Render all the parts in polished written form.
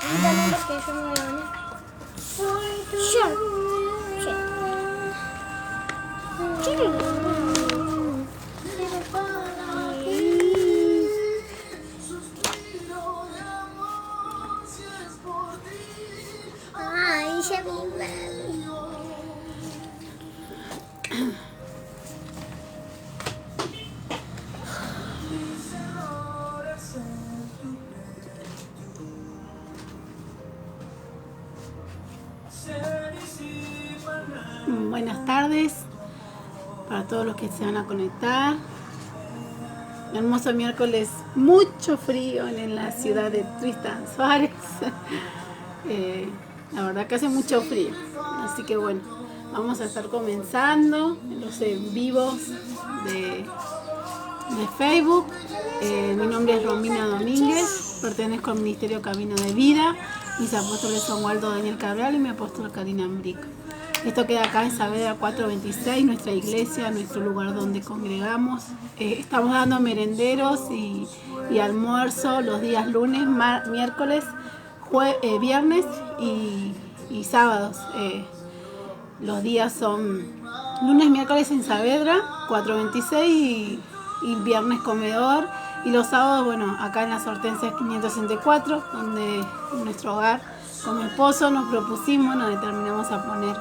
Dame porque yo me voy a unir. Ay, ya vi. Buenas tardes para todos los que se van a conectar. Un hermoso miércoles, mucho frío en la ciudad de Tristan Suárez. La verdad que hace mucho frío, así que bueno, vamos a estar comenzando los en vivos de Facebook. Mi nombre es Romina Domínguez, pertenezco al Ministerio Camino de Vida. Mis apóstoles son Waldo Daniel Cabral y mi apóstol Karina Ambrico. Esto queda acá en Saavedra 426, nuestra iglesia, nuestro lugar donde congregamos. Estamos dando merenderos y almuerzo los días lunes, miércoles, viernes y sábados. Los días son lunes, miércoles en Saavedra 426 y viernes comedor. Y los sábados, bueno, acá en las Hortensias 564, donde en nuestro hogar con mi esposo nos propusimos, nos determinamos a poner,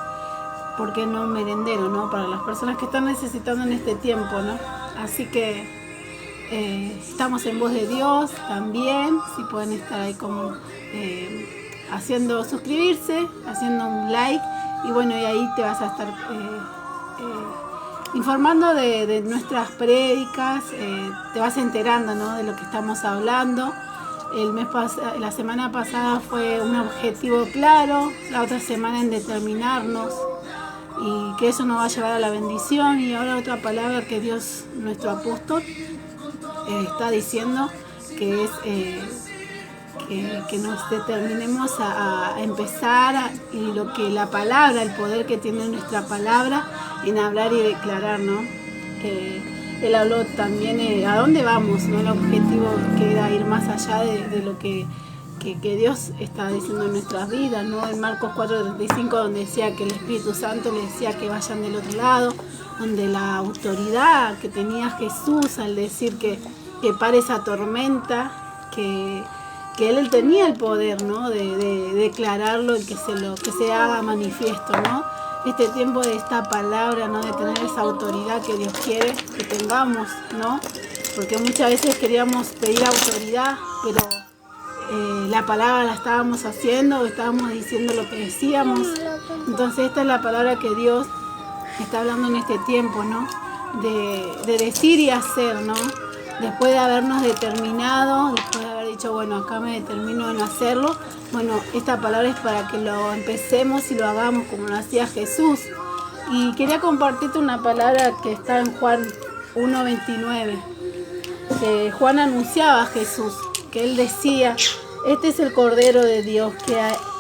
¿por qué no, un merendero, ¿no? Para las personas que están necesitando en este tiempo, ¿no? Así que estamos en Voz de Dios también, si pueden estar ahí como haciendo suscribirse, haciendo un like, y bueno, y ahí te vas a estar informando de nuestras prédicas, te vas enterando, ¿no? De lo que estamos hablando. La semana pasada fue un objetivo claro, la otra semana en determinarnos y que eso nos va a llevar a la bendición, y ahora otra palabra que Dios, nuestro apóstol, está diciendo, que es que nos determinemos a empezar y lo que la palabra, el poder que tiene nuestra palabra en hablar y declarar, ¿no? Él habló también a dónde vamos, ¿no? El objetivo que era ir más allá de lo que Dios está diciendo en nuestras vidas, ¿no? En Marcos 4:35, donde decía que el Espíritu Santo le decía que vayan del otro lado, donde la autoridad que tenía Jesús al decir que pare esa tormenta, que él tenía el poder, ¿no? de declararlo y que se haga manifiesto, ¿no? Este tiempo de esta palabra, ¿no? De tener esa autoridad que Dios quiere que tengamos, ¿no? Porque muchas veces queríamos pedir autoridad, pero la palabra la estábamos haciendo, estábamos diciendo lo que decíamos. Entonces esta es la palabra que Dios está hablando en este tiempo, ¿no? De decir y hacer, ¿no? Después de habernos determinado, después de haber dicho, bueno, acá me determino en hacerlo, bueno, esta palabra es para que lo empecemos y lo hagamos como lo hacía Jesús. Y quería compartirte una palabra que está en Juan 1:29, que Juan anunciaba a Jesús, que él decía: este es el Cordero de Dios que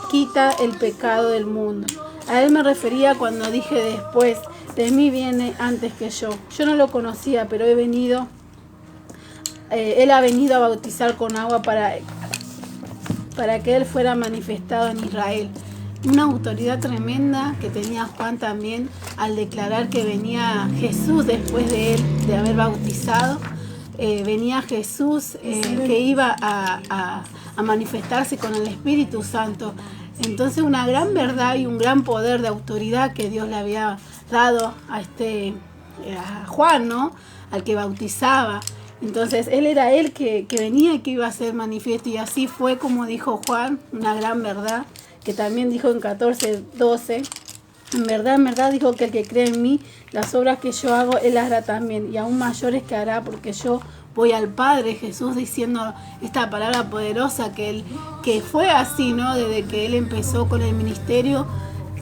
quita el pecado del mundo. A él me refería cuando dije después, de mí viene antes que yo. Yo no lo conocía, pero él ha venido a bautizar con agua para que él fuera manifestado en Israel. Una autoridad tremenda que tenía Juan también al declarar que venía Jesús después de él, de haber bautizado. Venía Jesús que iba a manifestarse con el Espíritu Santo. Entonces una gran verdad y un gran poder de autoridad que Dios le había dado a Juan, ¿no? Al que bautizaba. Entonces él era el que venía y que iba a ser manifiesto, y así fue como dijo Juan, una gran verdad, que también dijo en 14:12, en verdad dijo que el que cree en mí, las obras que yo hago, él las hará también, y aún mayores que hará, porque yo voy al Padre. Jesús diciendo esta palabra poderosa que fue así, ¿no? Desde que él empezó con el ministerio,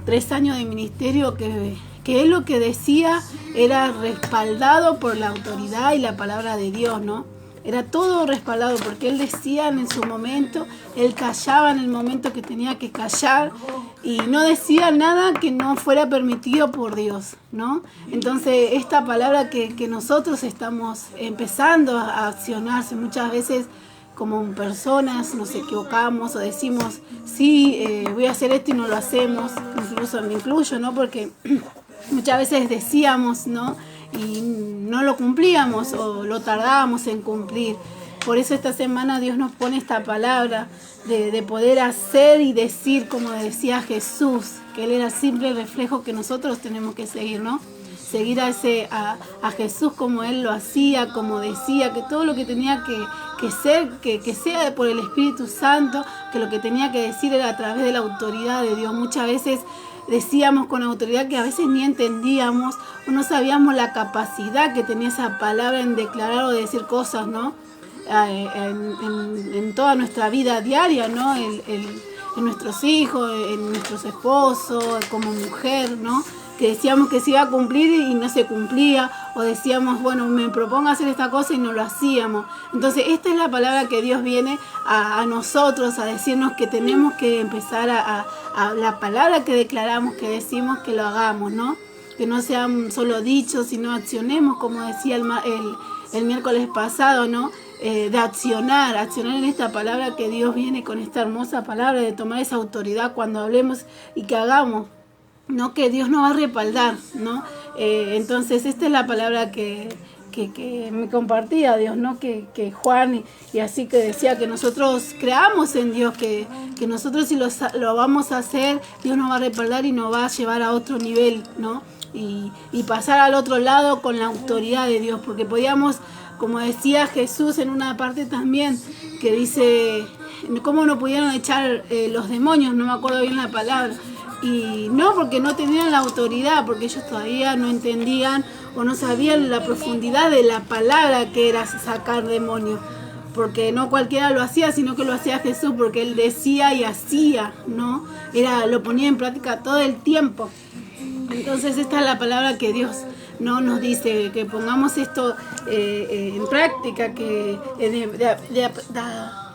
3 años de ministerio, que él lo que decía era respaldado por la autoridad y la palabra de Dios, ¿no? Era todo respaldado porque él decía en su momento, él callaba en el momento que tenía que callar y no decía nada que no fuera permitido por Dios, ¿no? Entonces esta palabra que nosotros estamos empezando a accionarse muchas veces como personas nos equivocamos o decimos, sí, voy a hacer esto y no lo hacemos, incluso me incluyo, ¿no? Porque muchas veces decíamos, ¿no? Y no lo cumplíamos o lo tardábamos en cumplir. Por eso esta semana Dios nos pone esta palabra de poder hacer y decir, como decía Jesús, que Él era el simple reflejo que nosotros tenemos que seguir, ¿no? Seguir a Jesús como Él lo hacía, como decía, que todo lo que tenía que ser, que sea por el Espíritu Santo, que lo que tenía que decir era a través de la autoridad de Dios. Muchas veces decíamos con autoridad que a veces ni entendíamos o no sabíamos la capacidad que tenía esa palabra en declarar o decir cosas, ¿no? En toda nuestra vida diaria, ¿no? En nuestros hijos, en nuestros esposos, como mujer, ¿no? Que decíamos que se iba a cumplir y no se cumplía, o decíamos, bueno, me propongo hacer esta cosa y no lo hacíamos. Entonces esta es la palabra que Dios viene a nosotros a decirnos que tenemos que empezar a la palabra que declaramos, que decimos, que lo hagamos, ¿no? Que no sean solo dichos, sino accionemos, como decía el miércoles pasado, ¿no? De accionar en esta palabra que Dios viene con esta hermosa palabra, de tomar esa autoridad cuando hablemos y que hagamos, ¿no? Que Dios nos va a respaldar, ¿no? Entonces esta es la palabra que me compartía Dios, ¿no? Que Juan y así que decía que nosotros creamos en Dios, que nosotros si lo vamos a hacer, Dios nos va a respaldar y nos va a llevar a otro nivel, ¿no? Y pasar al otro lado con la autoridad de Dios, porque podíamos, como decía Jesús en una parte también, que dice, ¿cómo no pudieron echar los demonios? No me acuerdo bien la palabra. Y no porque no tenían la autoridad, porque ellos todavía no entendían o no sabían la profundidad de la palabra que era sacar demonios. Porque no cualquiera lo hacía, sino que lo hacía Jesús, porque Él decía y hacía, ¿no? Lo ponía en práctica todo el tiempo. Entonces esta es la palabra que Dios no nos dice, que pongamos esto en práctica, que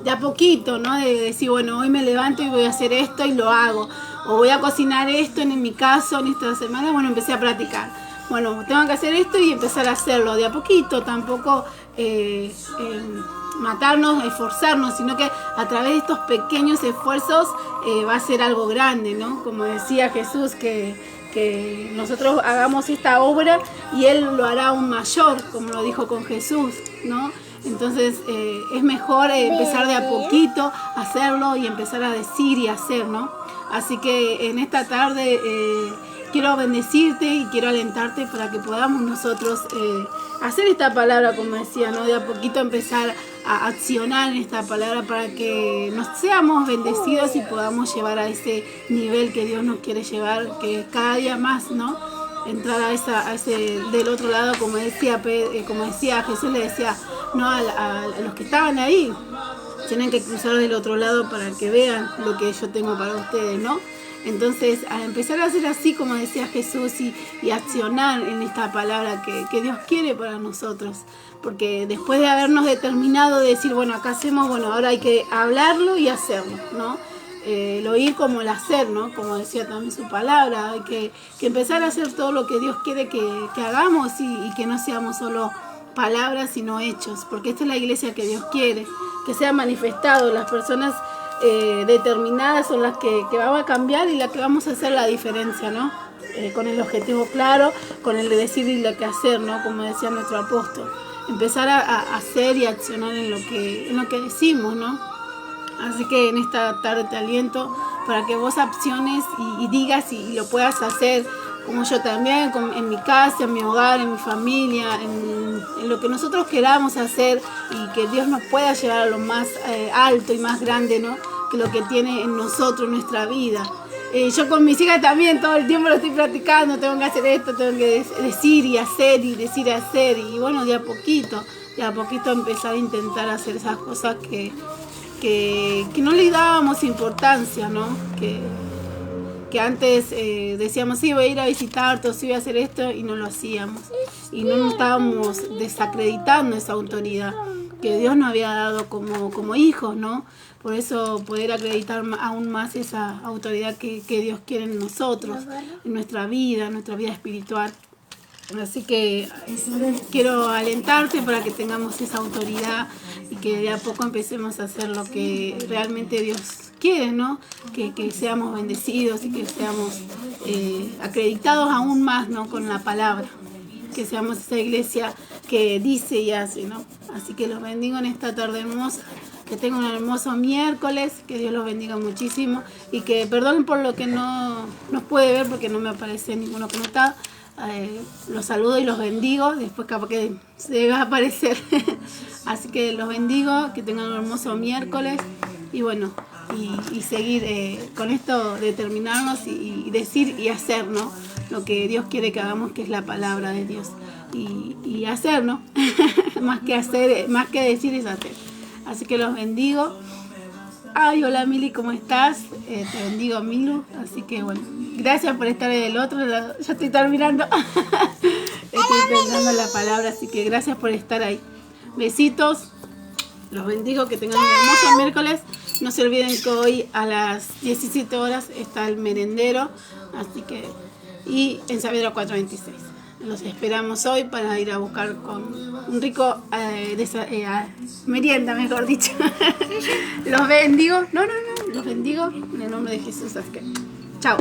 de a poquito, ¿no? De decir, bueno, hoy me levanto y voy a hacer esto y lo hago. O voy a cocinar esto, en mi caso, en esta semana, bueno, empecé a practicar. Bueno, tengo que hacer esto y empezar a hacerlo de a poquito, tampoco matarnos, esforzarnos, sino que a través de estos pequeños esfuerzos va a ser algo grande, ¿no? Como decía Jesús, que nosotros hagamos esta obra y Él lo hará aún mayor, como lo dijo con Jesús, ¿no? Entonces es mejor empezar de a poquito, hacerlo y empezar a decir y hacer, ¿no? Así que en esta tarde quiero bendecirte y quiero alentarte para que podamos nosotros hacer esta palabra, como decía, ¿no? De a poquito empezar a accionar en esta palabra para que nos seamos bendecidos y podamos llevar a ese nivel que Dios nos quiere llevar, que cada día más, ¿no? Entrar a ese del otro lado, como decía Jesús, le decía, no, a los que estaban ahí, tienen que cruzar del otro lado para que vean lo que yo tengo para ustedes, ¿no? Entonces, a empezar a hacer así, como decía Jesús, y accionar en esta palabra que Dios quiere para nosotros. Porque después de habernos determinado de decir, bueno, acá hacemos, bueno, ahora hay que hablarlo y hacerlo, ¿no? El oír como el hacer, ¿no? Como decía también su palabra, hay que empezar a hacer todo lo que Dios quiere que hagamos y que no seamos solo palabras, sino hechos. Porque esta es la iglesia que Dios quiere, que sea manifestado. Las personas determinadas son las que van a cambiar y las que vamos a hacer la diferencia, ¿no? Con el objetivo claro, con el de decir y lo que hacer, ¿no? Como decía nuestro apóstol. Empezar a hacer y accionar en lo que decimos, ¿no? Así que en esta tarde te aliento para que vos acciones y digas y lo puedas hacer, como yo también, en mi casa, en mi hogar, en mi familia, en lo que nosotros queramos hacer, y que Dios nos pueda llevar a lo más alto y más grande, ¿no? Que lo que tiene en nosotros, en nuestra vida. Yo con mis hijas también todo el tiempo lo estoy practicando, tengo que hacer esto, tengo que decir y hacer y decir y hacer, y bueno, de a poquito empezar a intentar hacer esas cosas que no le dábamos importancia, ¿no? Que antes decíamos, sí, voy a ir a visitarte, o sí, voy a hacer esto, y no lo hacíamos. Y no nos estábamos desacreditando esa autoridad que Dios nos había dado como hijos, ¿no? Por eso poder acreditar aún más esa autoridad que Dios quiere en nosotros, en nuestra vida espiritual. Así que quiero alentarte para que tengamos esa autoridad y que de a poco empecemos a hacer lo que realmente Dios quiere, ¿no? Que seamos bendecidos y que seamos acreditados aún más, ¿no? Con la palabra. Que seamos esa iglesia que dice y hace, ¿no? Así que los bendigo en esta tarde hermosa. Que tengan un hermoso miércoles, que Dios los bendiga muchísimo y que perdonen por lo que no puede ver porque no me aparece ninguno conectado. Los saludo y los bendigo, después capaz que se va a aparecer. Así que los bendigo, que tengan un hermoso miércoles y bueno, y seguir con esto, determinarnos y decir y hacer, ¿no? Lo que Dios quiere que hagamos, que es la palabra de Dios, y hacer, ¿no? Más que hacer, más que decir es hacer. Así que los bendigo. Ay, hola Mili, ¿cómo estás? Te bendigo, Milu. Así que bueno, gracias por estar del otro lado. Ya estoy terminando. Estoy terminando la palabra, así que gracias por estar ahí. Besitos. Los bendigo, que tengan un hermoso miércoles. No se olviden que hoy a las 17 horas está el merendero. Así que, y en Saavedra 426. Los esperamos hoy para ir a buscar con un rico merienda, mejor dicho. Los bendigo. No. Los bendigo en el nombre de Jesús. Así que, chao.